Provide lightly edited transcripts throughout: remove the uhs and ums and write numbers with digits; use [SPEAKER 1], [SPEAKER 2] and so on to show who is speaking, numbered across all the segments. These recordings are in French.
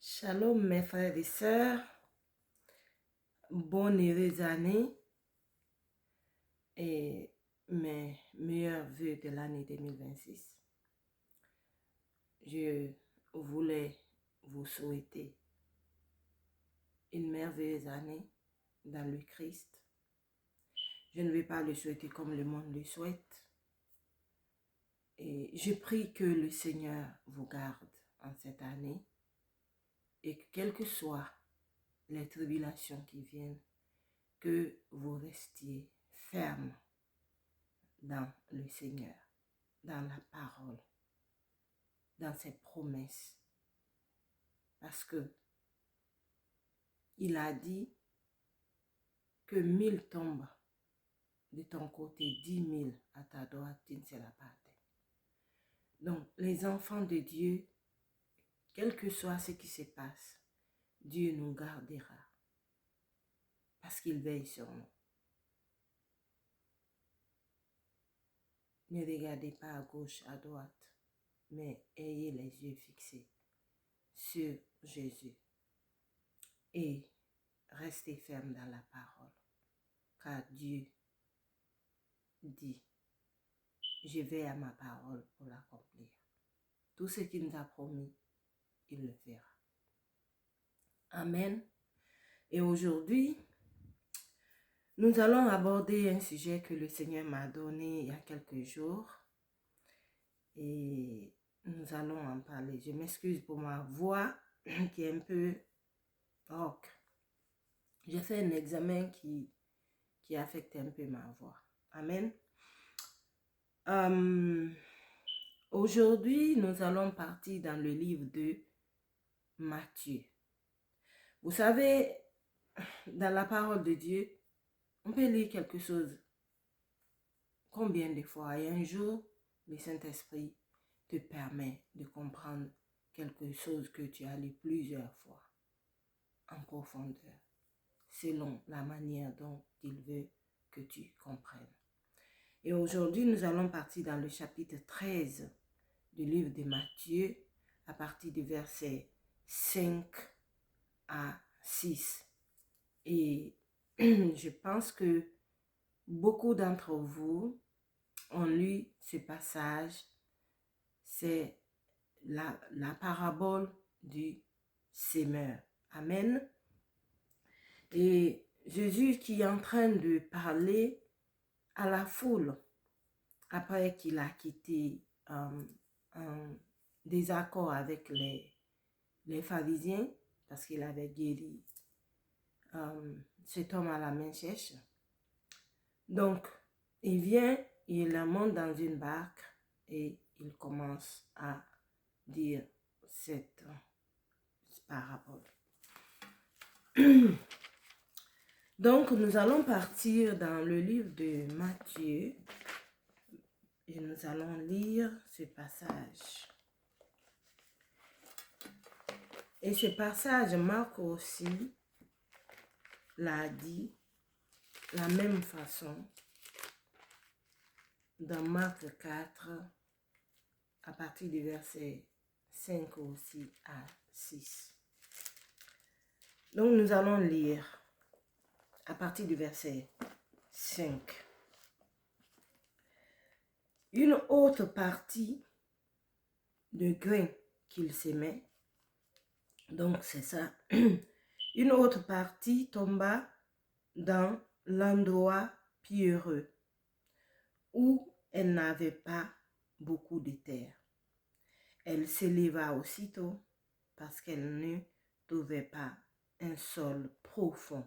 [SPEAKER 1] Shalom mes frères et sœurs, bonne heureuse année et mes meilleurs vœux de l'année 2026. Je voulais vous souhaiter une merveilleuse année dans le Christ. Je ne vais pas le souhaiter comme le monde le souhaite. Et je prie que le Seigneur vous garde en cette année et que quelles que soient les tribulations qui viennent, que vous restiez fermes dans le Seigneur, dans la parole, dans ses promesses. Parce que il a dit que 1000 tombent de ton côté, 10 000 à ta droite, tu ne seras pas à terre. Donc, les enfants de Dieu, quel que soit ce qui se passe, Dieu nous gardera parce qu'il veille sur nous. Ne regardez pas à gauche, à droite, mais ayez les yeux fixés sur Jésus et restez ferme dans la parole, car Dieu dit, je vais à ma parole pour l'accomplir. Tout ce qu'il nous a promis, il le fera. Amen. Et aujourd'hui, nous allons aborder un sujet que le Seigneur m'a donné il y a quelques jours. Et nous allons en parler. Je m'excuse pour ma voix qui est un peu rock. J'ai fait un examen qui affecte un peu ma voix. Amen. Aujourd'hui, nous allons partir dans le livre de Matthieu. Vous savez, dans la parole de Dieu, on peut lire quelque chose combien de fois et un jour, le Saint-Esprit te permet de comprendre quelque chose que tu as lu plusieurs fois en profondeur, selon la manière dont il veut que tu comprennes. Et aujourd'hui, nous allons partir dans le chapitre 13 du livre de Matthieu, à partir du verset 5 à 6. Et je pense que beaucoup d'entre vous ont lu ce passage. C'est la parabole du semeur. Amen. Et Jésus qui est en train de parler à la foule après qu'il a quitté un désaccord avec les pharisiens parce qu'il avait guéri cet homme à la main sèche. Donc, il vient, il monte dans une barque et il commence à dire cette parabole. Donc, nous allons partir dans le livre de Matthieu et nous allons lire ce passage. Et ce passage, Marc aussi l'a dit la même façon dans Marc 4, à partir du verset 5 aussi à 6. Donc, nous allons lire à partir du verset 5. Une autre partie de grain qu'il s'aimait, donc c'est ça, une autre partie tomba dans l'endroit pierreux où elle n'avait pas beaucoup de terre. Elle s'éleva aussitôt parce qu'elle ne trouvait pas un sol profond.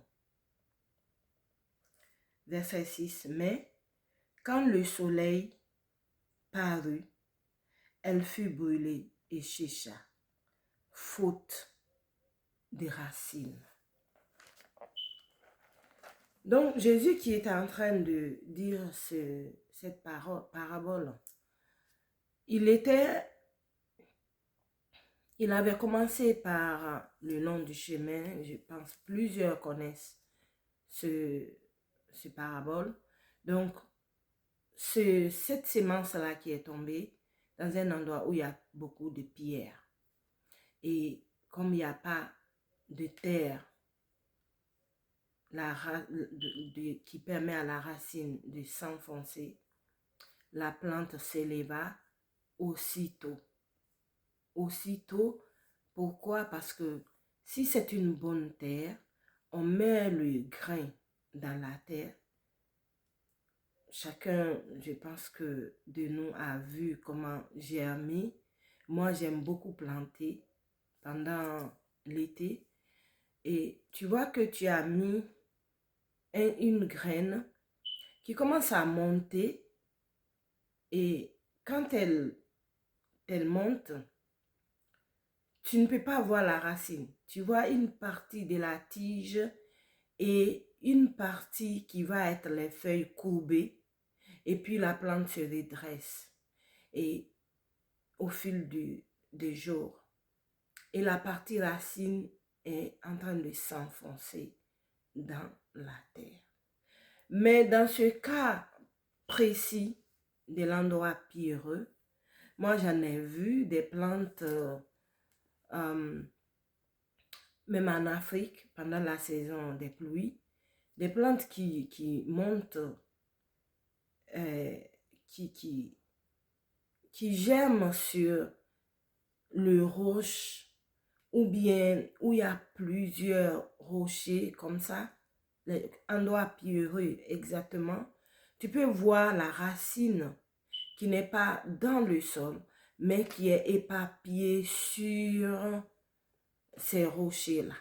[SPEAKER 1] Verset 6. Mais quand le soleil parut, elle fut brûlée et sécha, faute de racines. Donc Jésus qui était en train de dire cette parabole, il avait commencé par le long du chemin. Je pense plusieurs connaissent ce parabole. Donc, cette semence-là qui est tombée dans un endroit où il y a beaucoup de pierres. Et comme il n'y a pas de terre qui permet à la racine de s'enfoncer, la plante s'éleva aussitôt. Aussitôt, pourquoi? Parce que si c'est une bonne terre, on met le grain dans la terre. Chacun, je pense que de nous a vu comment germer. Moi, j'aime beaucoup planter pendant l'été. Et tu vois que tu as mis une graine qui commence à monter. Et quand elle monte, tu ne peux pas voir la racine. Tu vois une partie de la tige et une partie qui va être les feuilles courbées. Et puis la plante se redresse. Et au fil des jours. Et la partie racine est en train de s'enfoncer dans la terre. Mais dans ce cas précis de l'endroit pierreux, moi j'en ai vu des plantes, même en Afrique, pendant la saison des pluies, des plantes qui montent, qui germent sur le roche, ou bien où il y a plusieurs rochers comme ça, l'endroit pierreux exactement, tu peux voir la racine qui n'est pas dans le sol, mais qui est éparpillée sur ces rochers-là.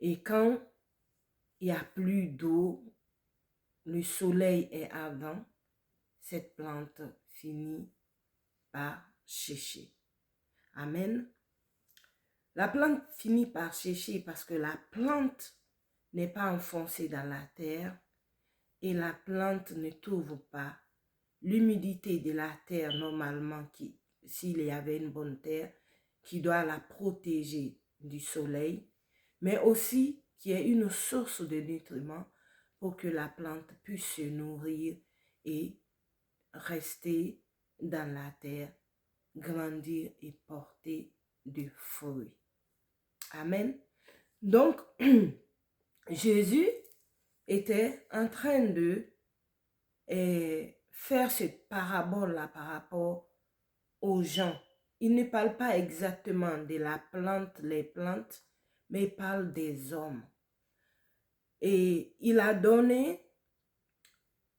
[SPEAKER 1] Et quand il n'y a plus d'eau, le soleil est ardent, cette plante finit par sécher. Amen. La plante finit par sécher parce que la plante n'est pas enfoncée dans la terre et la plante ne trouve pas l'humidité de la terre normalement, s'il y avait une bonne terre, qui doit la protéger du soleil, mais aussi qui est une source de nutriments pour que la plante puisse se nourrir et rester dans la terre, grandir et porter des fruits. Amen. Donc, Jésus était en train de faire cette parabole-là par rapport aux gens. Il ne parle pas exactement de la plante, les plantes, mais il parle des hommes. Et il a donné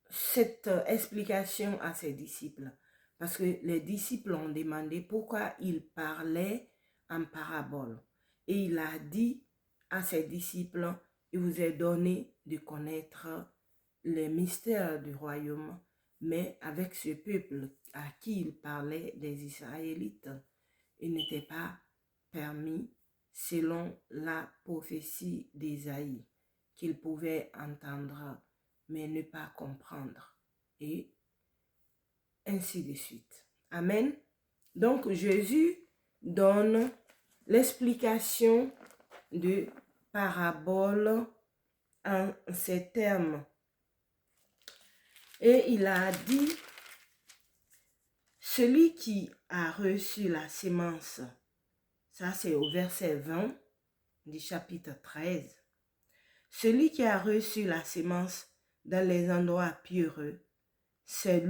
[SPEAKER 1] cette explication à ses disciples. Parce que les disciples ont demandé pourquoi il parlait en parabole. Et il a dit à ses disciples, il vous est donné de connaître les mystères du royaume, mais avec ce peuple à qui il parlait, des Israélites, il n'était pas permis, selon la prophétie d'Ésaïe, qu'il pouvait entendre, mais ne pas comprendre. Et ainsi de suite. Amen. Donc, Jésus donne l'explication de parabole en ces termes. Et il a dit, celui qui a reçu la sémence, ça c'est au verset 20 du chapitre 13, celui qui a reçu la sémence dans les endroits pierreux, c'est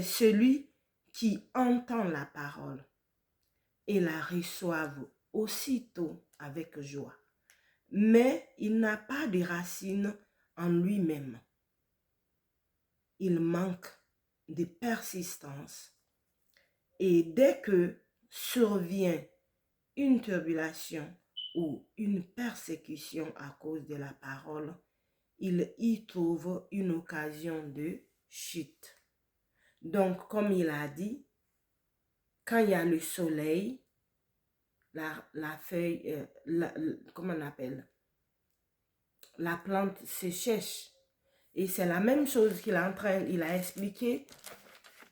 [SPEAKER 1] celui qui entend la parole et la reçoivent aussitôt avec joie. Mais il n'a pas de racine en lui-même. Il manque de persistance. Et dès que survient une turbulation ou une persécution à cause de la parole, il y trouve une occasion de chute. Donc, comme il a dit, quand il y a le soleil, la feuille, comment on appelle? La plante se sèche. Et c'est la même chose il a expliqué.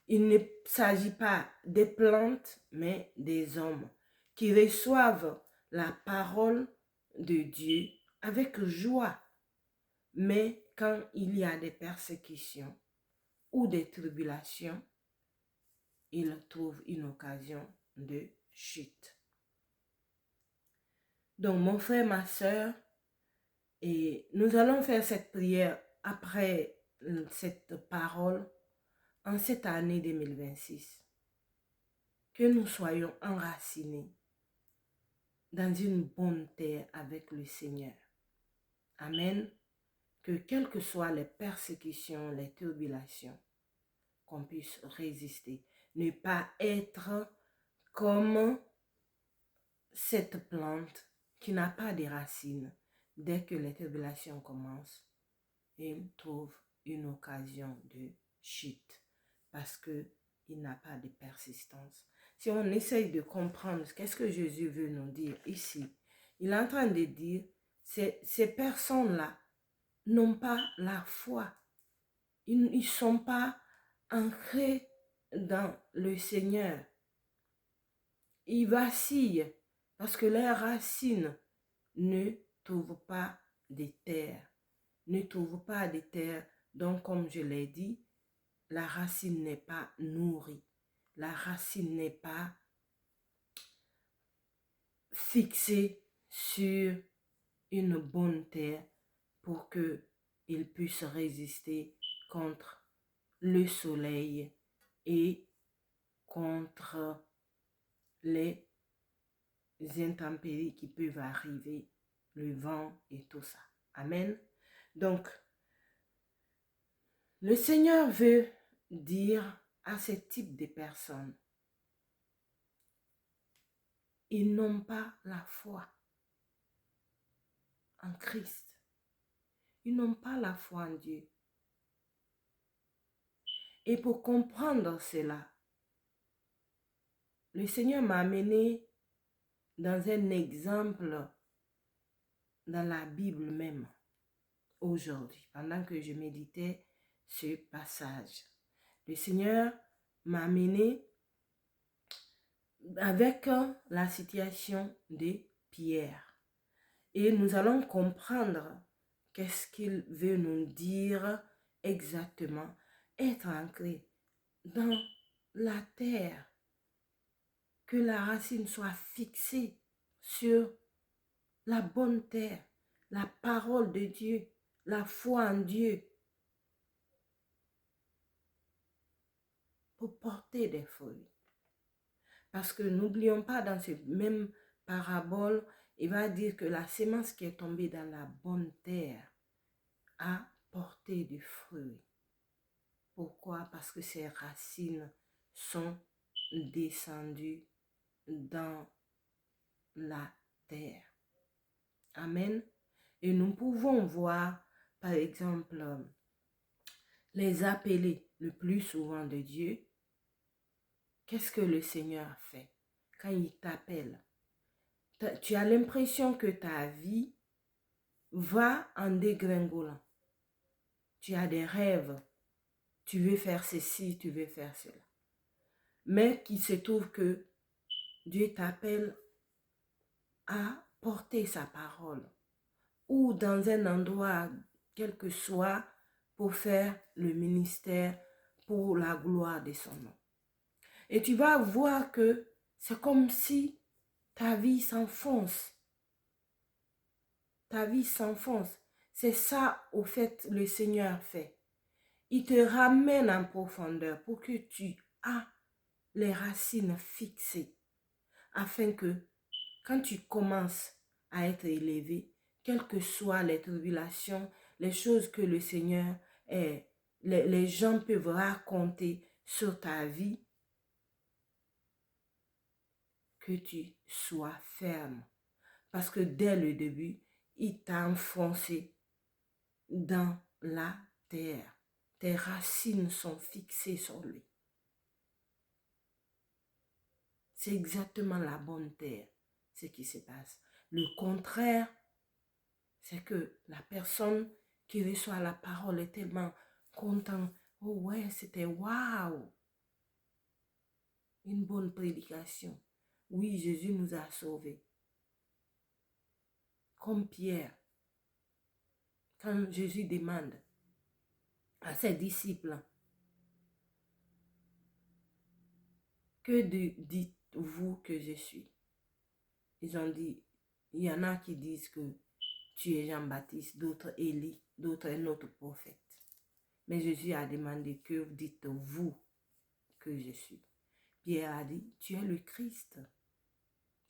[SPEAKER 1] Il ne s'agit pas des plantes, mais des hommes qui reçoivent la parole de Dieu avec joie. Mais quand il y a des persécutions ou des tribulations, ils trouvent une occasion de chute. Donc, mon frère, ma soeur, et nous allons faire cette prière après cette parole en cette année 2026. Que nous soyons enracinés dans une bonne terre avec le Seigneur. Amen. Que quelles que soient les persécutions, les tribulations, qu'on puisse résister. Ne pas être comme cette plante qui n'a pas de racines. Dès que les tribulations commencent, il trouve une occasion de chute parce qu'il n'a pas de persistance. Si on essaye de comprendre qu'est-ce que Jésus veut nous dire ici, il est en train de dire, ces personnes-là n'ont pas la foi. Ils ne sont pas ancrés dans le Seigneur. Ils vacillent parce que leurs racines ne trouvent pas de terre. Ne trouvent pas de terre. Donc, comme je l'ai dit, la racine n'est pas nourrie. La racine n'est pas fixée sur une bonne terre pour qu'il puisse résister contre le soleil et contre les intempéries qui peuvent arriver, le vent et tout ça. Amen. Donc, le Seigneur veut dire à ce type de personnes, ils n'ont pas la foi en Christ. Ils n'ont pas la foi en Dieu. Et pour comprendre cela, le Seigneur m'a amené dans un exemple dans la Bible même aujourd'hui, pendant que je méditais ce passage. Le Seigneur m'a amené avec la situation de Pierre. Et nous allons comprendre qu'est-ce qu'il veut nous dire exactement. Être ancré dans la terre. Que la racine soit fixée sur la bonne terre, la parole de Dieu, la foi en Dieu, pour porter des fruits. Parce que n'oublions pas, dans cette même parabole, il va dire que la sémence qui est tombée dans la bonne terre a porté du fruit. Pourquoi? Parce que ses racines sont descendues dans la terre. Amen. Et nous pouvons voir, par exemple, les appelés le plus souvent de Dieu. Qu'est-ce que le Seigneur fait quand il t'appelle? Tu as l'impression que ta vie va en dégringolant. Tu as des rêves. Tu veux faire ceci, tu veux faire cela. Mais qu'il se trouve que Dieu t'appelle à porter sa parole. Ou dans un endroit, quel que soit, pour faire le ministère pour la gloire de son nom. Et tu vas voir que c'est comme si ta vie s'enfonce. Ta vie s'enfonce. C'est ça, au fait, le Seigneur fait. Il te ramène en profondeur pour que tu aies les racines fixées. Afin que, quand tu commences à être élevé, quelles que soient les tribulations, les choses que le Seigneur est, les gens peuvent raconter sur ta vie, que tu sois ferme. Parce que dès le début, il t'a enfoncé dans la terre. Tes racines sont fixées sur lui. C'est exactement la bonne terre, ce qui se passe. Le contraire, c'est que la personne qui reçoit la parole est tellement contente. Oh ouais, c'était waouh! Une bonne prédication. Oui, Jésus nous a sauvés. Comme Pierre, quand Jésus demande à ses disciples, que dites-vous que je suis? Ils ont dit, Il y en a qui disent que tu es Jean-Baptiste, d'autres Élie, d'autres un autre prophète. Mais Jésus a demandé que dites-vous que je suis. Pierre a dit, tu es le Christ,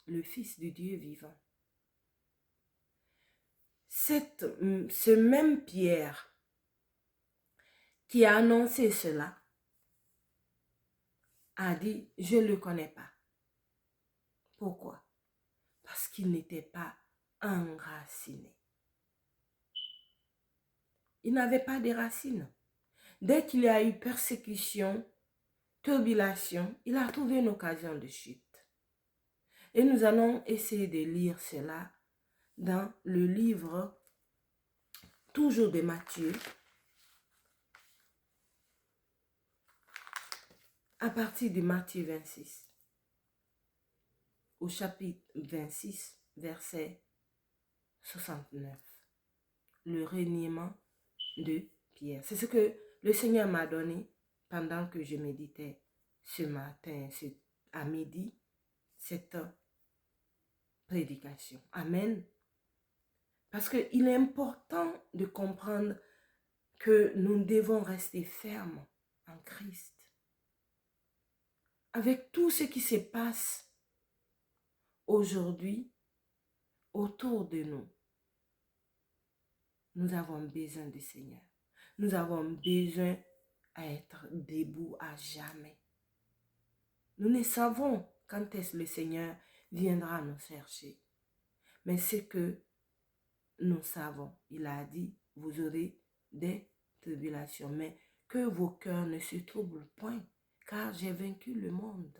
[SPEAKER 1] le Fils du Dieu vivant. Ce même Pierre qui a annoncé cela a dit, je ne le connais pas. Pourquoi? Parce qu'il n'était pas enraciné. Il n'avait pas de racines. Dès qu'il y a eu persécution, tribulation, il a trouvé une occasion de chute. Et nous allons essayer de lire cela dans le livre, toujours de Matthieu, à partir de Matthieu 26, au chapitre 26, verset 69. Le reniement de Pierre. C'est ce que le Seigneur m'a donné pendant que je méditais ce matin, à midi, cette prédication. Amen. Parce qu'il est important de comprendre que nous devons rester fermes en Christ. Avec tout ce qui se passe aujourd'hui autour de nous, nous avons besoin du Seigneur. Nous avons besoin d'être debout à jamais. Nous ne savons quand est-ce que le Seigneur viendra nous chercher. Mais ce que nous savons, il a dit, vous aurez des tribulations, mais que vos cœurs ne se troublent point, car j'ai vaincu le monde.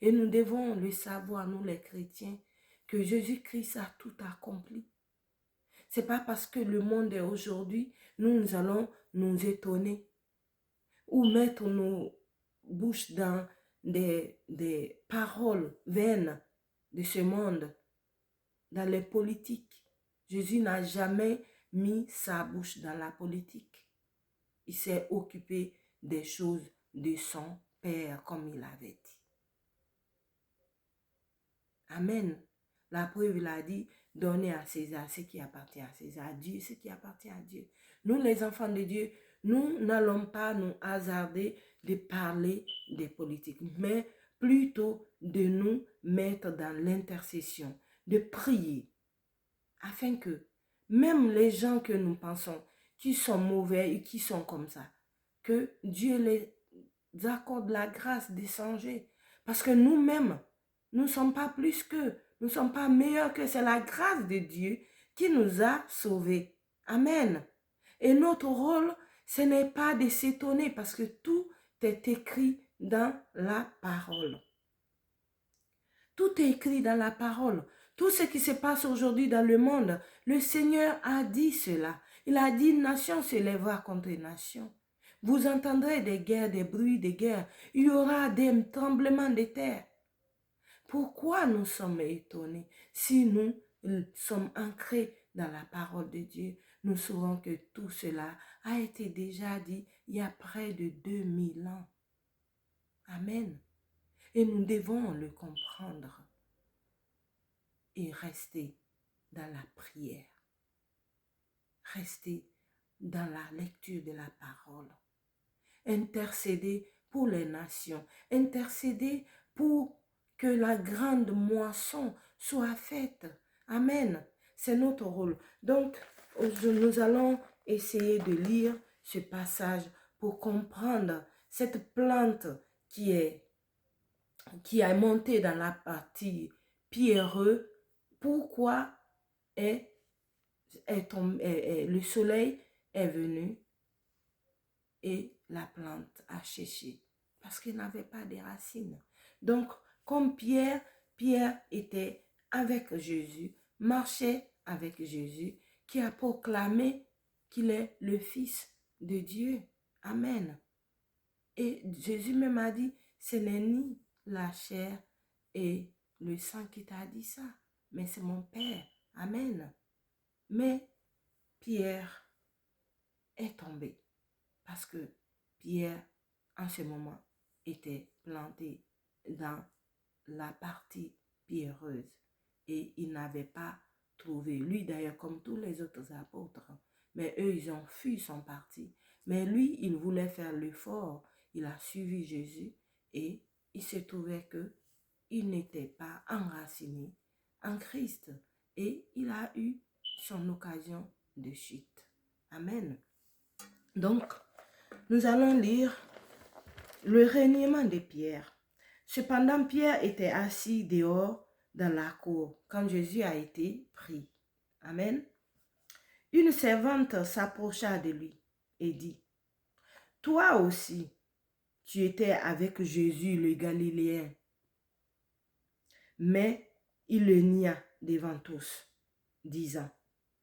[SPEAKER 1] Et nous devons le savoir, nous les chrétiens, que Jésus-Christ a tout accompli. Ce n'est pas parce que le monde est aujourd'hui, nous allons nous étonner ou mettre nos bouches dans des paroles vaines de ce monde, dans les politiques. Jésus n'a jamais mis sa bouche dans la politique. Il s'est occupé des choses de son Père, comme il avait dit. Amen. La preuve, il a dit, donnez à César ce qui appartient à César, à Dieu ce qui appartient à Dieu. Nous, les enfants de Dieu, nous n'allons pas nous hasarder de parler des politiques, mais plutôt de nous mettre dans l'intercession, de prier, afin que même les gens que nous pensons qui sont mauvais et qui sont comme ça, que Dieu les accorde la grâce de changer. Parce que nous-mêmes, nous ne sommes pas plus qu'eux, nous ne sommes pas meilleurs que, c'est la grâce de Dieu qui nous a sauvés. Amen. Et notre rôle, ce n'est pas de s'étonner parce que tout est écrit dans la parole. Tout est écrit dans la parole. Tout ce qui se passe aujourd'hui dans le monde, le Seigneur a dit cela. Il a dit, nation se lèvera contre nation. Vous entendrez des guerres, des bruits de guerre. Il y aura des tremblements de terre. Pourquoi nous sommes étonnés? Si nous sommes ancrés dans la parole de Dieu, nous saurons que tout cela a été déjà dit il y a près de 2000 ans. Amen. Et nous devons le comprendre et rester dans la prière. Rester dans la lecture de la parole. Intercéder pour les nations. Intercéder pour que la grande moisson soit faite. Amen. C'est notre rôle. Donc, nous allons essayer de lire ce passage pour comprendre cette plante qui est montée dans la partie pierreuse. Pourquoi le soleil est venu et la plante a séché? Parce qu'il n'avait pas de racines. Donc, comme Pierre était avec Jésus, marchait avec Jésus, qui a proclamé qu'il est le Fils de Dieu. Amen. Et Jésus même a dit, ce n'est ni la chair et le sang qui t'a dit ça, mais c'est mon Père. Amen. Mais Pierre est tombé parce que Pierre, en ce moment, était planté dans la partie pierreuse et il n'avait pas trouvé. Lui d'ailleurs, comme tous les autres apôtres. Mais eux, ils ont fui son parti. Mais lui, il voulait faire l'effort. Il a suivi Jésus et il se trouvait que il n'était pas enraciné en Christ. Et il a eu son occasion de chute. Amen. Donc, nous allons lire le reniement de Pierre. Cependant, Pierre était assis dehors dans la cour quand Jésus a été pris. Amen. Une servante s'approcha de lui et dit, « Toi aussi, tu étais avec Jésus le Galiléen. » Mais il le nia devant tous, disant,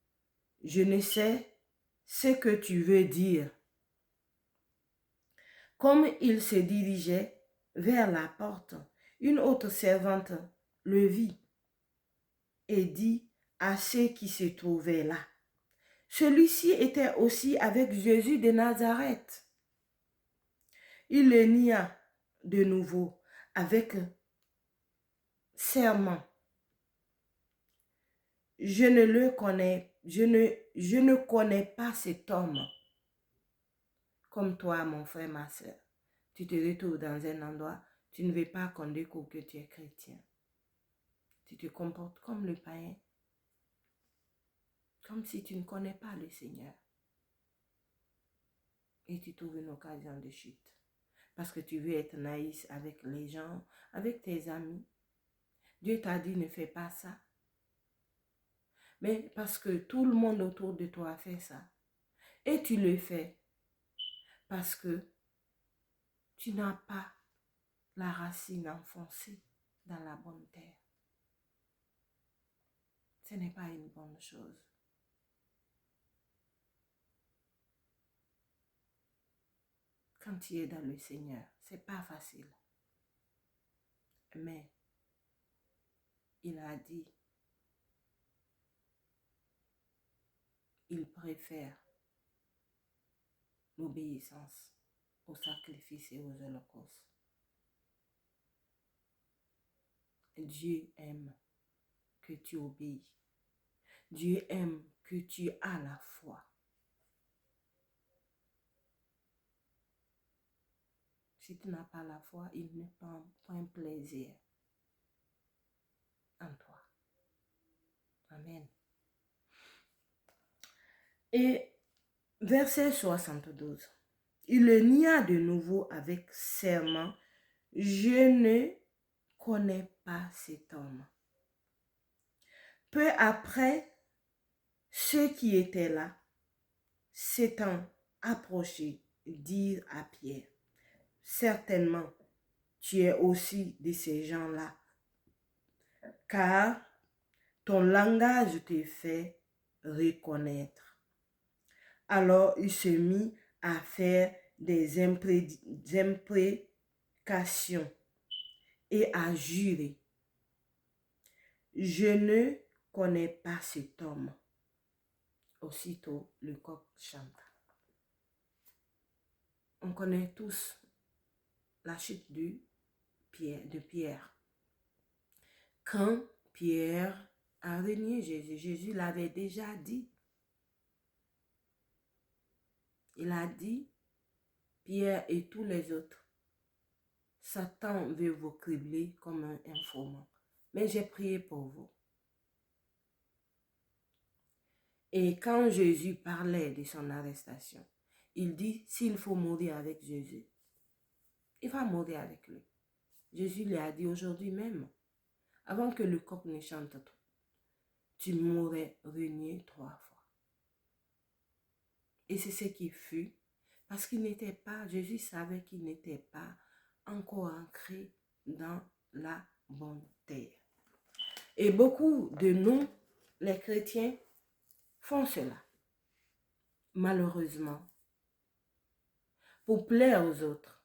[SPEAKER 1] « Je ne sais ce que tu veux dire. » Comme il se dirigeait vers la porte, une autre servante le vit et dit à ceux qui se trouvaient là, « Celui-ci était aussi avec Jésus de Nazareth. » Il le nia de nouveau avec serment. « Je ne connais pas cet homme. » Comme toi, mon frère, ma soeur, tu te retrouves dans un endroit, tu ne veux pas qu'on découvre que tu es chrétien. Tu te comportes comme le païen, comme si tu ne connais pas le Seigneur. Et tu trouves une occasion de chute. Parce que tu veux être naïf avec les gens, avec tes amis. Dieu t'a dit ne fais pas ça. Mais parce que tout le monde autour de toi fait ça. Et tu le fais parce que tu n'as pas la racine enfoncée dans la bonne terre. Ce n'est pas une bonne chose. Quand tu es dans le Seigneur, ce n'est pas facile. Mais il a dit, il préfère l'obéissance au sacrifice et aux holocaustes. Dieu aime que tu obéis. Dieu aime que tu as la foi. Si tu n'as pas la foi, il ne prend point plaisir en toi. Amen. Et verset 72. Il le nia de nouveau avec serment. Je ne connais pas cet homme. Peu après, ceux qui étaient là, s'étant approchés, dirent à Pierre, certainement, tu es aussi de ces gens-là, car ton langage te fait reconnaître. Alors il se mit à faire des imprécations et à jurer. Je ne connais pas cet homme. Aussitôt, le coq chanta. On connaît tous la chute de Pierre. Quand Pierre a renié Jésus, Jésus l'avait déjà dit. Il a dit, Pierre et tous les autres, Satan veut vous cribler comme un informant. Mais j'ai prié pour vous. Et quand Jésus parlait de son arrestation, il dit, s'il faut mourir avec Jésus, il va mourir avec lui. Jésus lui a dit aujourd'hui même, avant que le coq ne chante, tu m'aurais renié 3 fois. Et c'est ce qui fut, parce qu'il n'était pas, Jésus savait qu'il n'était pas encore ancré dans la bonne terre. Et beaucoup de nous, les chrétiens, font cela, malheureusement, pour plaire aux autres,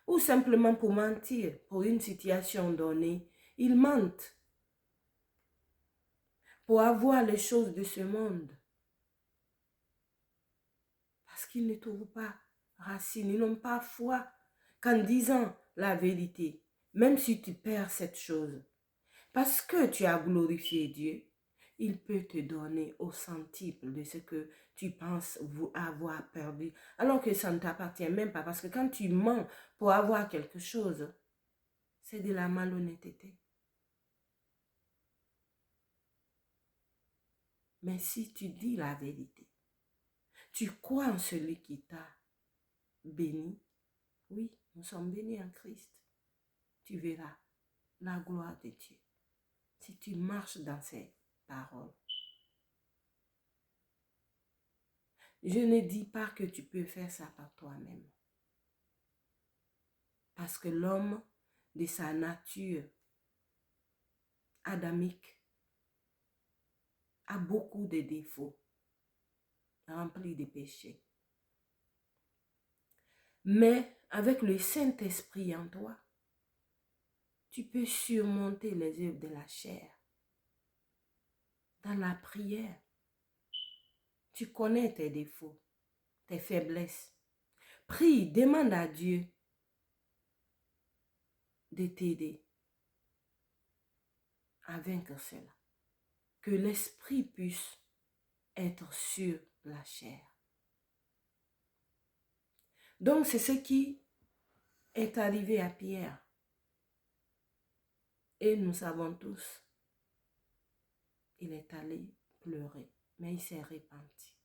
[SPEAKER 1] ou simplement pour mentir pour une situation donnée. Ils mentent pour avoir les choses de ce monde, parce qu'ils ne trouvent pas racine, ils n'ont pas foi qu'en disant la vérité, même si tu perds cette chose, parce que tu as glorifié Dieu, il peut te donner au centuple de ce que tu penses avoir perdu, alors que ça ne t'appartient même pas. Parce que quand tu mens pour avoir quelque chose, c'est de la malhonnêteté. Mais si tu dis la vérité, tu crois en celui qui t'a béni, oui, nous sommes bénis en Christ, tu verras la gloire de Dieu. Si tu marches dans ses paroles. Je ne dis pas que tu peux faire ça par toi-même. Parce que l'homme, de sa nature adamique, a beaucoup de défauts, remplis de péchés. Mais avec le Saint-Esprit en toi, tu peux surmonter les œuvres de la chair. Dans la prière, tu connais tes défauts, tes faiblesses. Prie, demande à Dieu de t'aider à vaincre cela. Que l'esprit puisse être sur la chair. Donc c'est ce qui est arrivé à Pierre. Et nous savons tous, il est allé pleurer, mais il s'est repenti.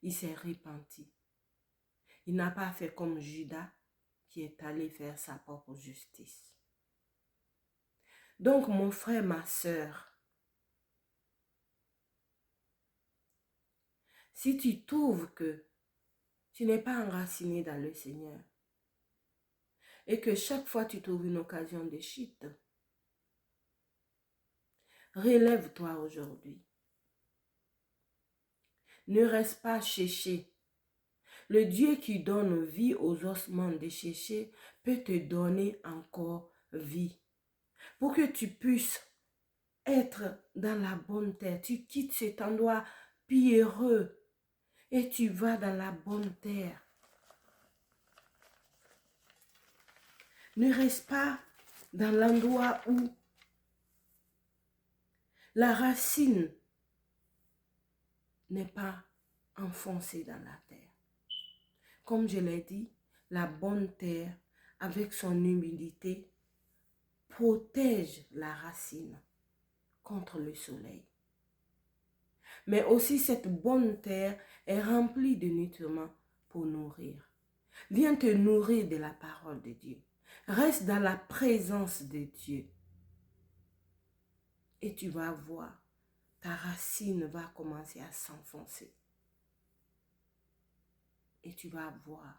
[SPEAKER 1] Il s'est repenti. Il n'a pas fait comme Judas qui est allé faire sa propre justice. Donc mon frère, ma sœur, si tu trouves que tu n'es pas enraciné dans le Seigneur et que chaque fois tu trouves une occasion de chute, relève-toi aujourd'hui. Ne reste pas séché. Le Dieu qui donne vie aux ossements desséchés peut te donner encore vie. Pour que tu puisses être dans la bonne terre, tu quittes cet endroit pierreux et tu vas dans la bonne terre. Ne reste pas dans l'endroit où la racine n'est pas enfoncée dans la terre. Comme je l'ai dit, la bonne terre, avec son humidité, protège la racine contre le soleil. Mais aussi cette bonne terre est remplie de nutriments pour nourrir. Viens te nourrir de la parole de Dieu. Reste dans la présence de Dieu. Et tu vas voir, ta racine va commencer à s'enfoncer. Et tu vas voir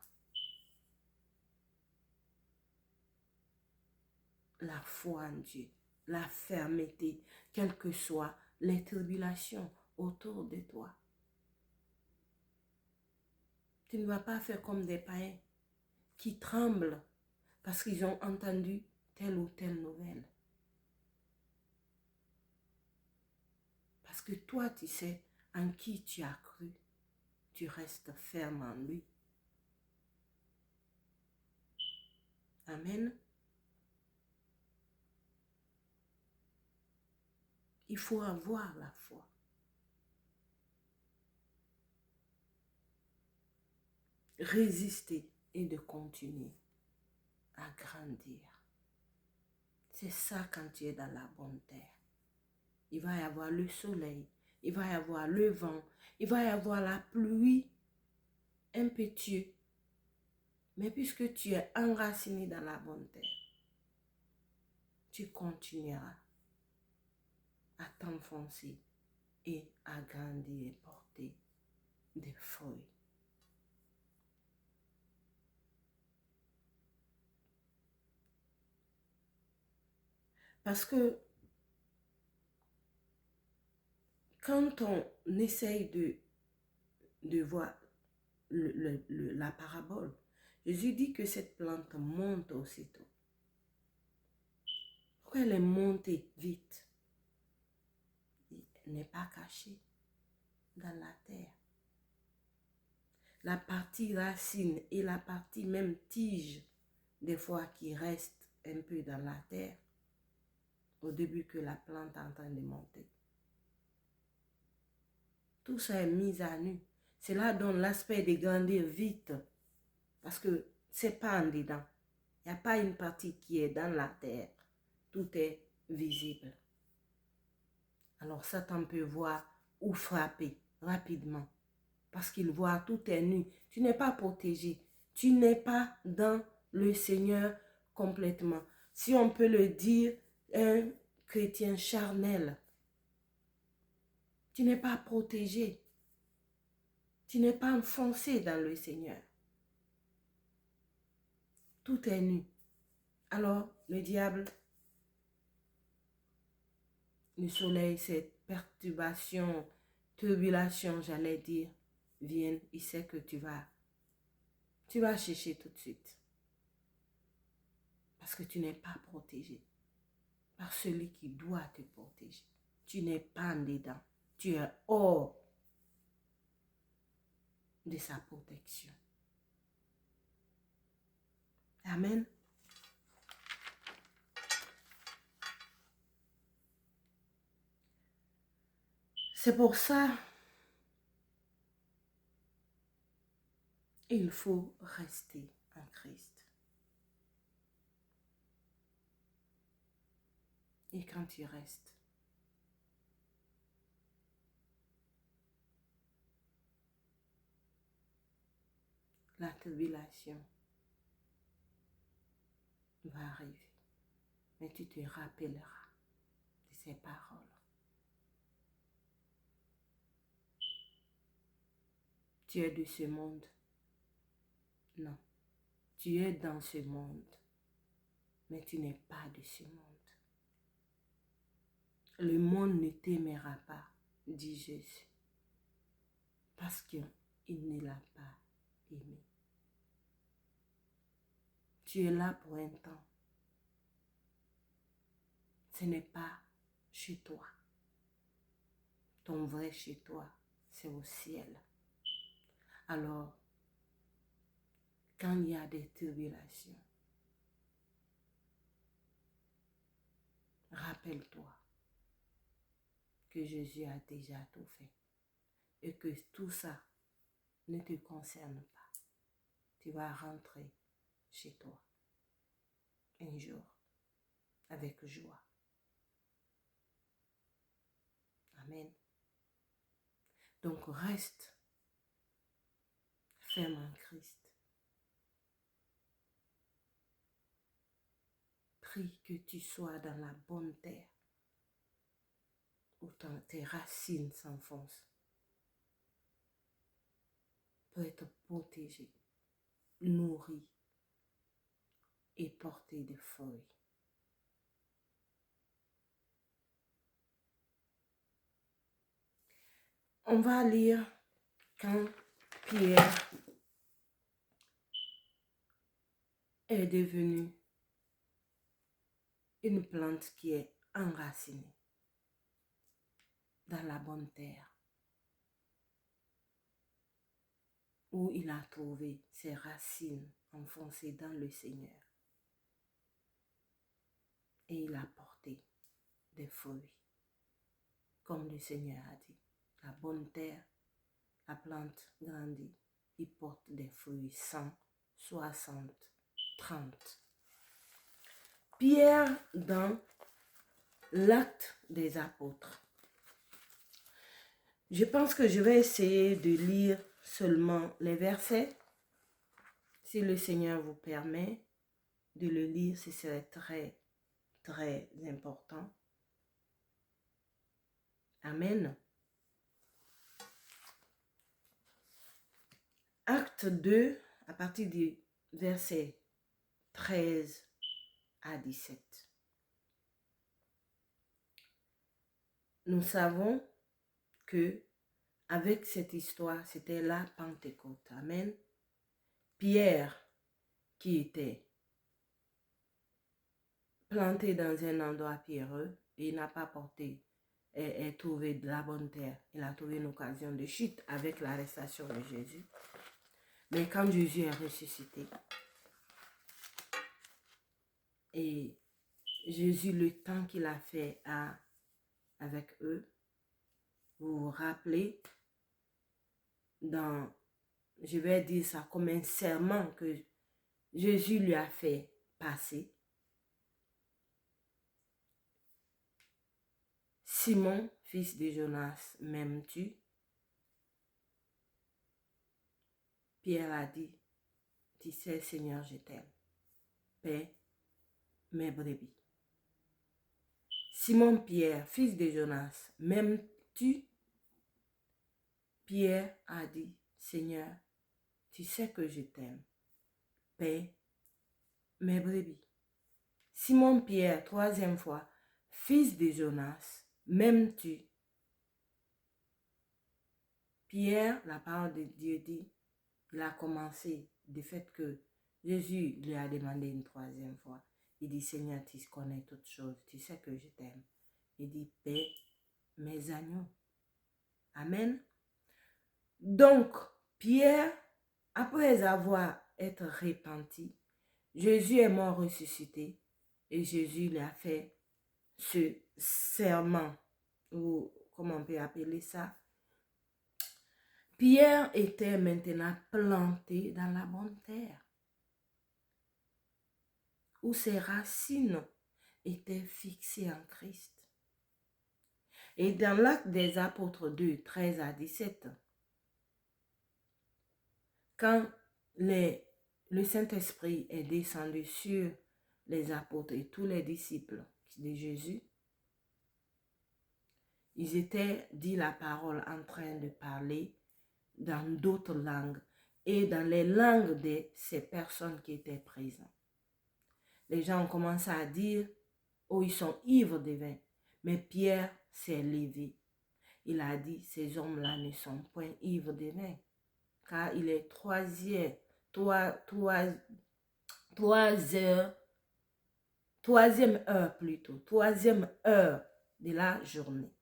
[SPEAKER 1] la foi en Dieu, la fermeté, quelles que soient les tribulations autour de toi. Tu ne vas pas faire comme des païens qui tremblent parce qu'ils ont entendu telle ou telle nouvelle. Parce que toi, tu sais en qui tu as cru. Tu restes ferme en lui. Amen. Il faut avoir la foi. Résister et de continuer à grandir. C'est ça quand tu es dans la bonne terre. Il va y avoir le soleil, il va y avoir le vent, il va y avoir la pluie impétueuse. Mais puisque tu es enraciné dans la bonne terre, tu continueras à t'enfoncer et à grandir et porter des fruits. Parce que quand on essaye de voir la parabole, Jésus dit que cette plante monte aussitôt. Pourquoi elle est montée vite? Elle n'est pas cachée dans la terre. La partie racine et la partie même tige, des fois qui reste un peu dans la terre, au début que la plante est en train de monter. Tout ça est mis à nu. Cela donne l'aspect de grandir vite parce que c'est pas en dedans. Il n'y a pas une partie qui est dans la terre. Tout est visible. Alors Satan peut voir ou frapper rapidement parce qu'il voit tout est nu. Tu n'es pas protégé. Tu n'es pas dans le Seigneur complètement. Si on peut le dire, un chrétien charnel. Tu n'es pas protégé. Tu n'es pas enfoncé dans le Seigneur. Tout est nu. Alors, le diable, le soleil, cette perturbation, tribulation, j'allais dire, viennent. Il sait que tu vas chercher tout de suite. Parce que tu n'es pas protégé par celui qui doit te protéger. Tu n'es pas en dedans. Tu es hors de sa protection. Amen. C'est pour ça il faut rester en Christ. Et quand tu restes, la tribulation va arriver. Mais tu te rappelleras de ces paroles. Tu es de ce monde. Non. Tu es dans ce monde. Mais tu n'es pas de ce monde. Le monde ne t'aimera pas, dit Jésus. Parce qu'il ne l'a pas aimé. Tu es là pour un temps. Ce n'est pas chez toi. Ton vrai chez toi, c'est au ciel. Alors, quand il y a des tribulations, rappelle-toi que Jésus a déjà tout fait et que tout ça ne te concerne pas. Tu vas rentrer chez toi un jour avec joie. Amen. Donc reste ferme en Christ. Prie que tu sois dans la bonne terre où tes racines s'enfoncent pour être protégé, nourri et porter des fruits. On va lire quand Pierre est devenu une plante qui est enracinée dans la bonne terre, où il a trouvé ses racines enfoncées dans le Seigneur. Et il a porté des fruits, comme le Seigneur a dit. La bonne terre, la plante grandit, il porte des fruits 100, 60, 30. Pierre dans l'Acte des Apôtres. Je pense que je vais essayer de lire seulement les versets. Si le Seigneur vous permet de le lire, ce serait très, très important. Amen. Acte 2, à partir du verset 13 à 17. Nous savons que avec cette histoire, c'était la Pentecôte. Amen. Pierre, qui était planté dans un endroit pierreux, et n'a pas porté et trouvé de la bonne terre. Il a trouvé une occasion de chute avec l'arrestation de Jésus. Mais quand Jésus est ressuscité, et Jésus, le temps qu'il a fait avec eux, vous vous rappelez, je vais dire ça comme un serment que Jésus lui a fait passer. Simon, fils de Jonas, m'aimes-tu? Pierre a dit, tu sais, Seigneur, je t'aime. Paix mes brebis. Simon Pierre, fils de Jonas, m'aimes-tu? Pierre a dit, Seigneur, tu sais que je t'aime. Paix mes brebis. Simon Pierre, troisième fois, fils de Jonas, m'aimes-tu? Pierre, la parole de Dieu dit, il a commencé du fait que Jésus lui a demandé une troisième fois. Il dit, Seigneur, tu connais toutes choses, tu sais que je t'aime. Il dit, paix mes agneaux. Amen. Donc, Pierre, après avoir été repenti, Jésus est mort ressuscité et Jésus lui a fait ce serment, ou comment on peut appeler ça. Pierre était maintenant planté dans la bonne terre, où ses racines étaient fixées en Christ. Et dans l'Acte des Apôtres 2, 13 à 17, quand le Saint-Esprit est descendu sur les apôtres et tous les disciples de Jésus, ils étaient, dit la parole, en train de parler dans d'autres langues et dans les langues de ces personnes qui étaient présentes. Les gens ont commencé à dire, oh, ils sont ivres de vin. Mais Pierre s'est levé. Il a dit, ces hommes-là ne sont point ivres de vin. Car il est troisième heure de la journée.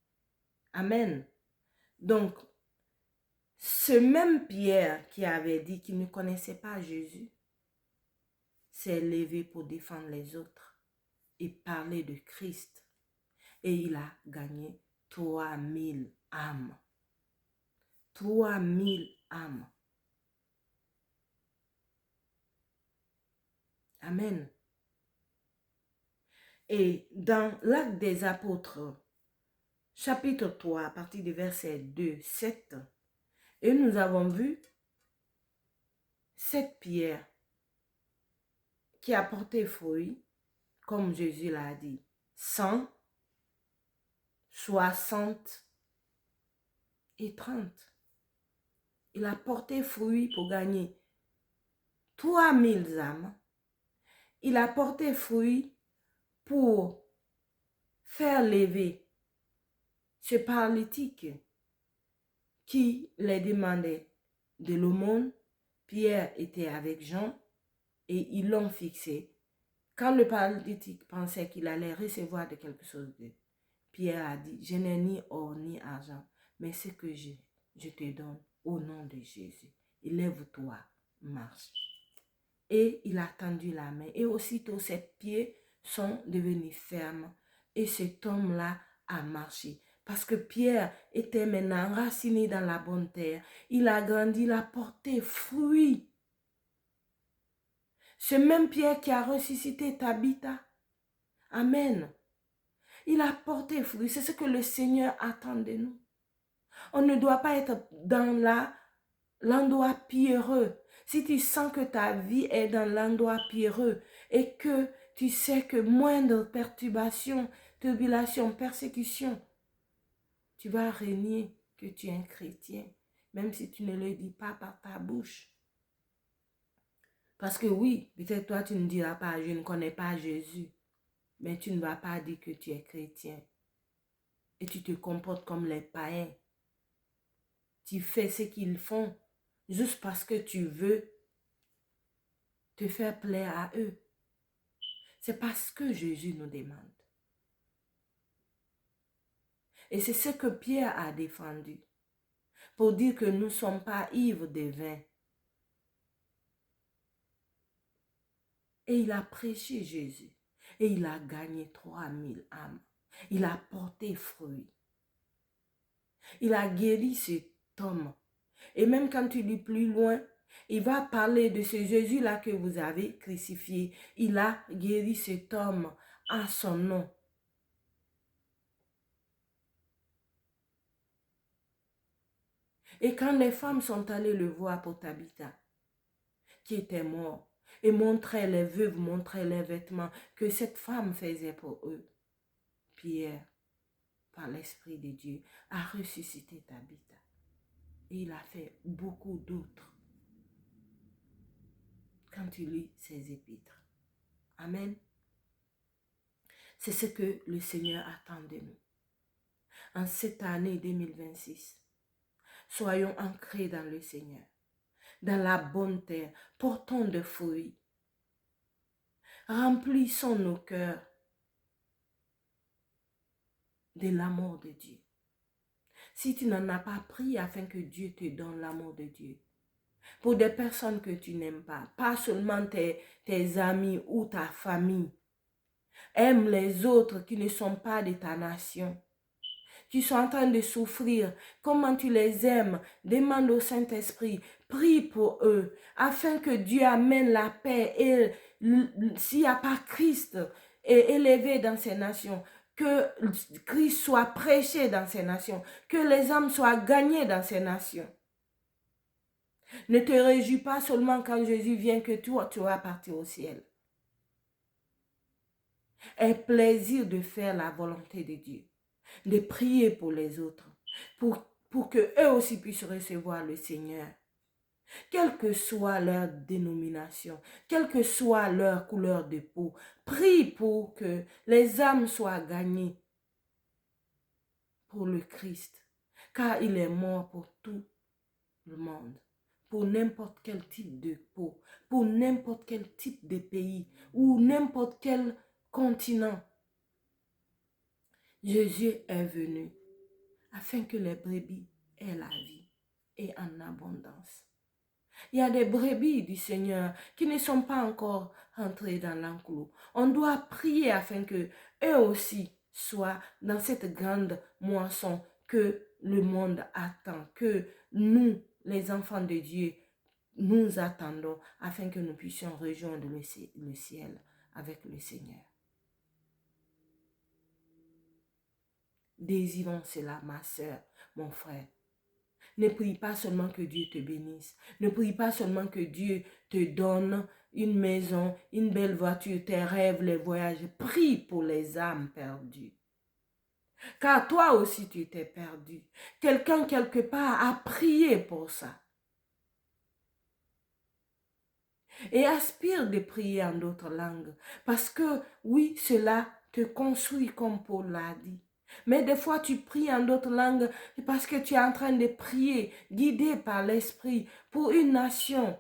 [SPEAKER 1] Amen. Donc, ce même Pierre qui avait dit qu'il ne connaissait pas Jésus, s'est levé pour défendre les autres et parler de Christ. Et il a gagné 3000 âmes. 3000 âmes. Amen. Et dans l'Acte des Apôtres, chapitre 3, à partir du verset 2, 7, et nous avons vu cette pierre qui a porté fruit, comme Jésus l'a dit, 100, 60 et 30. Il a porté fruit pour gagner 3000 âmes. Il a porté fruit pour faire lever ce paralytique qui les demandait de l'aumône. Pierre était avec Jean et ils l'ont fixé. Quand le paralytique pensait qu'il allait recevoir de quelque chose d'eux, Pierre a dit, je n'ai ni or ni argent, mais ce que j'ai, je te donne au nom de Jésus. Lève-toi, marche. Et il a tendu la main et aussitôt ses pieds sont devenus fermes et cet homme-là a marché. Parce que Pierre était maintenant enraciné dans la bonne terre. Il a grandi, il a porté fruit. Ce même Pierre qui a ressuscité Tabitha. Amen. Il a porté fruit. C'est ce que le Seigneur attend de nous. On ne doit pas être dans l'endroit pierreux. Si tu sens que ta vie est dans l'endroit pierreux et que tu sais que moindre perturbation, tribulation, persécution, tu vas renier que tu es un chrétien, même si tu ne le dis pas par ta bouche. Parce que oui, peut-être toi tu ne diras pas, je ne connais pas Jésus, mais tu ne vas pas dire que tu es chrétien. Et tu te comportes comme les païens. Tu fais ce qu'ils font juste parce que tu veux te faire plaire à eux. C'est parce que Jésus nous demande. Et c'est ce que Pierre a défendu. Pour dire que nous ne sommes pas ivres de vin. Et il a prêché Jésus. Et il a gagné 3000 âmes. Il a porté fruit. Il a guéri cet homme. Et même quand tu lis plus loin, il va parler de ce Jésus-là que vous avez crucifié. Il a guéri cet homme à son nom. Et quand les femmes sont allées le voir pour Tabitha, qui était mort, et montraient les veuves, montraient les vêtements que cette femme faisait pour eux, Pierre, par l'Esprit de Dieu, a ressuscité Tabitha. Et il a fait beaucoup d'autres quand tu lis ses épîtres. Amen. C'est ce que le Seigneur attend de nous. En cette année 2026, soyons ancrés dans le Seigneur, dans la bonne terre, portons de fruits. Remplissons nos cœurs de l'amour de Dieu. Si tu n'en as pas pris afin que Dieu te donne l'amour de Dieu, pour des personnes que tu n'aimes pas seulement tes amis ou ta famille, aime les autres qui ne sont pas de ta nation, qui sont en train de souffrir, comment tu les aimes, demande au Saint-Esprit, prie pour eux, afin que Dieu amène la paix et s'il n'y a pas Christ élevé dans ces nations, que Christ soit prêché dans ces nations, que les âmes soient gagnées dans ces nations. Ne te réjouis pas seulement quand Jésus vient que toi, tu vas partir au ciel. Aie plaisir de faire la volonté de Dieu, de prier pour les autres, pour que eux aussi puissent recevoir le Seigneur. Quelle que soit leur dénomination, quelle que soit leur couleur de peau, prie pour que les âmes soient gagnées pour le Christ, car il est mort pour tout le monde, pour n'importe quel type de peau, pour n'importe quel type de pays ou n'importe quel continent. Jésus est venu afin que les brebis aient la vie et en abondance. Il y a des brebis du Seigneur qui ne sont pas encore entrées dans l'enclos. On doit prier afin que eux aussi soient dans cette grande moisson que le monde attend, que nous, les enfants de Dieu, nous attendons afin que nous puissions rejoindre le ciel avec le Seigneur. Désirons cela, ma soeur, mon frère. Ne prie pas seulement que Dieu te bénisse. Ne prie pas seulement que Dieu te donne une maison, une belle voiture, tes rêves, les voyages. Prie pour les âmes perdues. Car toi aussi tu t'es perdu. Quelqu'un quelque part a prié pour ça. Et aspire de prier en d'autres langues. Parce que oui, cela te construit comme Paul l'a dit. Mais des fois, tu pries en d'autres langues parce que tu es en train de prier, guidé par l'Esprit, pour une nation.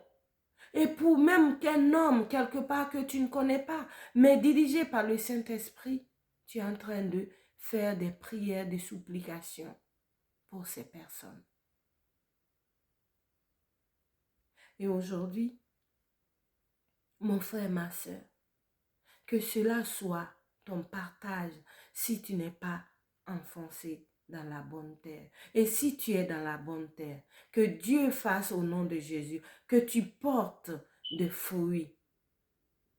[SPEAKER 1] Et pour même qu'un homme, quelque part que tu ne connais pas, mais dirigé par le Saint-Esprit, tu es en train de faire des prières, des supplications pour ces personnes. Et aujourd'hui, mon frère, ma soeur, que cela soit ton partage si tu n'es pas enfoncé dans la bonne terre. Et si tu es dans la bonne terre, que Dieu fasse au nom de Jésus, que tu portes des fruits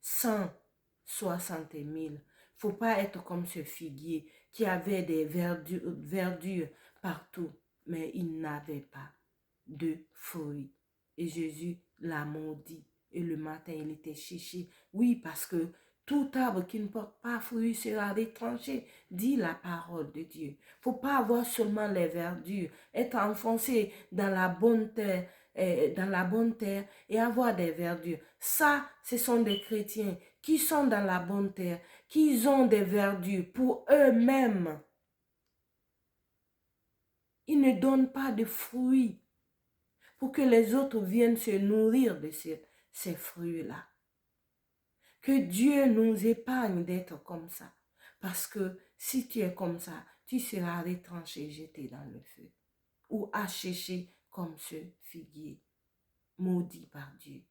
[SPEAKER 1] 160 000. Il ne faut pas être comme ce figuier qui avait des verdures partout, mais il n'avait pas de fruits. Et Jésus l'a maudit. Et le matin, il était chiché. Oui, parce que tout arbre qui ne porte pas fruit sera retranché, dit la parole de Dieu. Il ne faut pas avoir seulement les verdures, être enfoncé dans la bonne terre, et avoir des verdures. Ça, ce sont des chrétiens qui sont dans la bonne terre, qui ont des verdures pour eux-mêmes. Ils ne donnent pas de fruits pour que les autres viennent se nourrir de ces fruits-là. Que Dieu nous épargne d'être comme ça. Parce que si tu es comme ça, tu seras retranché, jeté dans le feu. Ou asséché comme ce figuier, maudit par Dieu.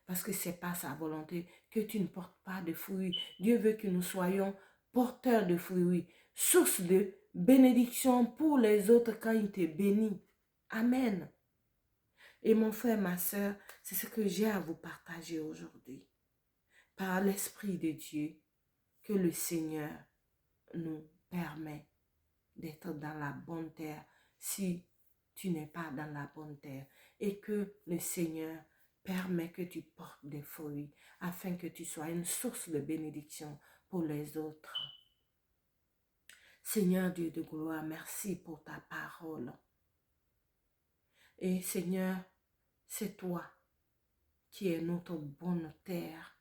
[SPEAKER 1] parce que ce n'est pas sa volonté que tu ne portes pas de fruits. Dieu veut que nous soyons porteurs de fruits, source de bénédiction pour les autres quand il te bénit. Amen. Et mon frère, ma soeur, c'est ce que j'ai à vous partager aujourd'hui. Par l'Esprit de Dieu, que le Seigneur nous permet d'être dans la bonne terre si tu n'es pas dans la bonne terre. Et que le Seigneur permet que tu portes des fruits afin que tu sois une source de bénédiction pour les autres. Seigneur Dieu de gloire, merci pour ta parole. Et Seigneur, c'est toi qui es notre bonne terre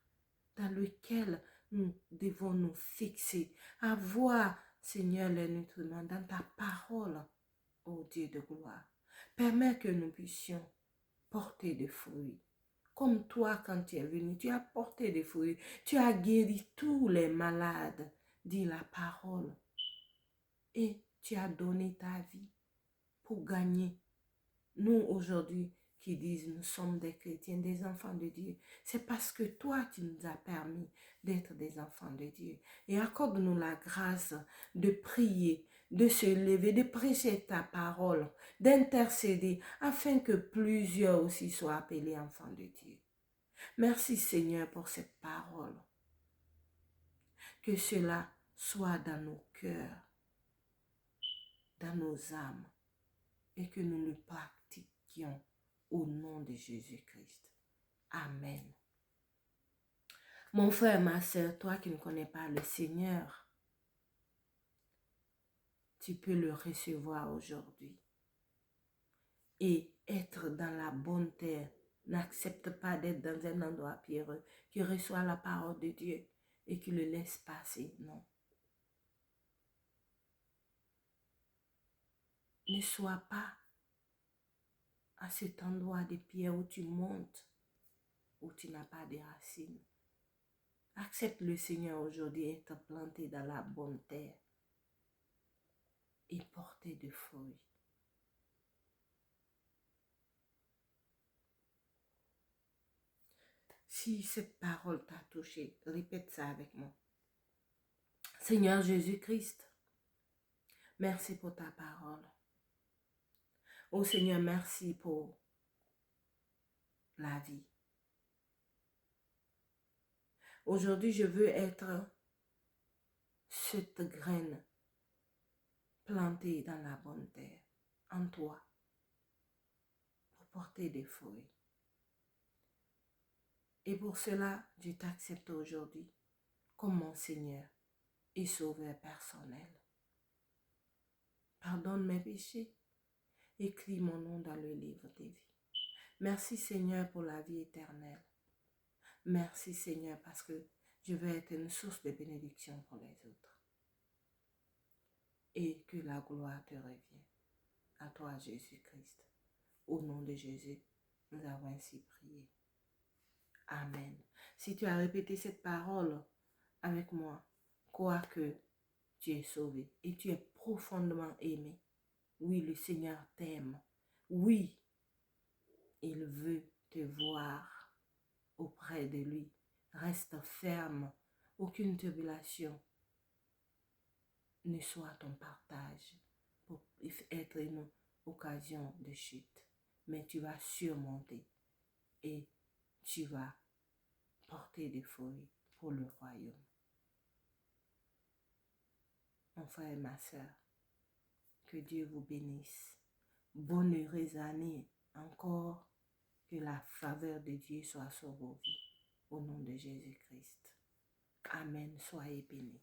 [SPEAKER 1] dans laquelle nous devons nous fixer, avoir, Seigneur, les nutriments dans ta parole, ô Dieu de gloire. Permets que nous puissions porter des fruits. Comme toi, quand tu es venu, tu as porté des fruits. Tu as guéri tous les malades, dit la parole. Et tu as donné ta vie pour gagner. Nous, aujourd'hui, qui disent nous sommes des chrétiens, des enfants de Dieu, c'est parce que toi, tu nous as permis d'être des enfants de Dieu. Et accorde-nous la grâce de prier, de se lever, de prêcher ta parole, d'intercéder, afin que plusieurs aussi soient appelés enfants de Dieu. Merci Seigneur pour cette parole. Que cela soit dans nos cœurs, dans nos âmes, et que nous le pratiquions au nom de Jésus-Christ. Amen. Mon frère, ma soeur, toi qui ne connais pas le Seigneur, tu peux le recevoir aujourd'hui. Et être dans la bonne terre. N'accepte pas d'être dans un endroit pierreux qui reçoit la parole de Dieu et qui le laisse passer. Non. Ne sois pas à cet endroit de pierre où tu montes, où tu n'as pas de racines. Accepte le Seigneur aujourd'hui et être planté dans la bonne terre et porter des fruits. Si cette parole t'a touché, répète ça avec moi. Seigneur Jésus-Christ, merci pour ta parole. Oh Seigneur, merci pour la vie. Aujourd'hui, je veux être cette graine plantée dans la bonne terre, en toi, pour porter des fruits. Et pour cela, je t'accepte aujourd'hui comme mon Seigneur et Sauveur personnel. Pardonne mes péchés, écris mon nom dans le livre des vies. Merci Seigneur pour la vie éternelle. Merci Seigneur parce que je veux être une source de bénédiction pour les autres. Et que la gloire te revienne. À toi Jésus-Christ. Au nom de Jésus, nous avons ainsi prié. Amen. Si tu as répété cette parole avec moi, crois que tu es sauvé et tu es profondément aimé. Oui, le Seigneur t'aime. Oui, il veut te voir auprès de lui. Reste ferme. Aucune tribulation ne soit ton partage pour être une occasion de chute. Mais tu vas surmonter et tu vas porter des fruits pour le royaume. Mon frère et ma soeur, que Dieu vous bénisse. Bonne heureuse année encore. Que la faveur de Dieu soit sur vos vies. Au nom de Jésus-Christ. Amen. Soyez bénis.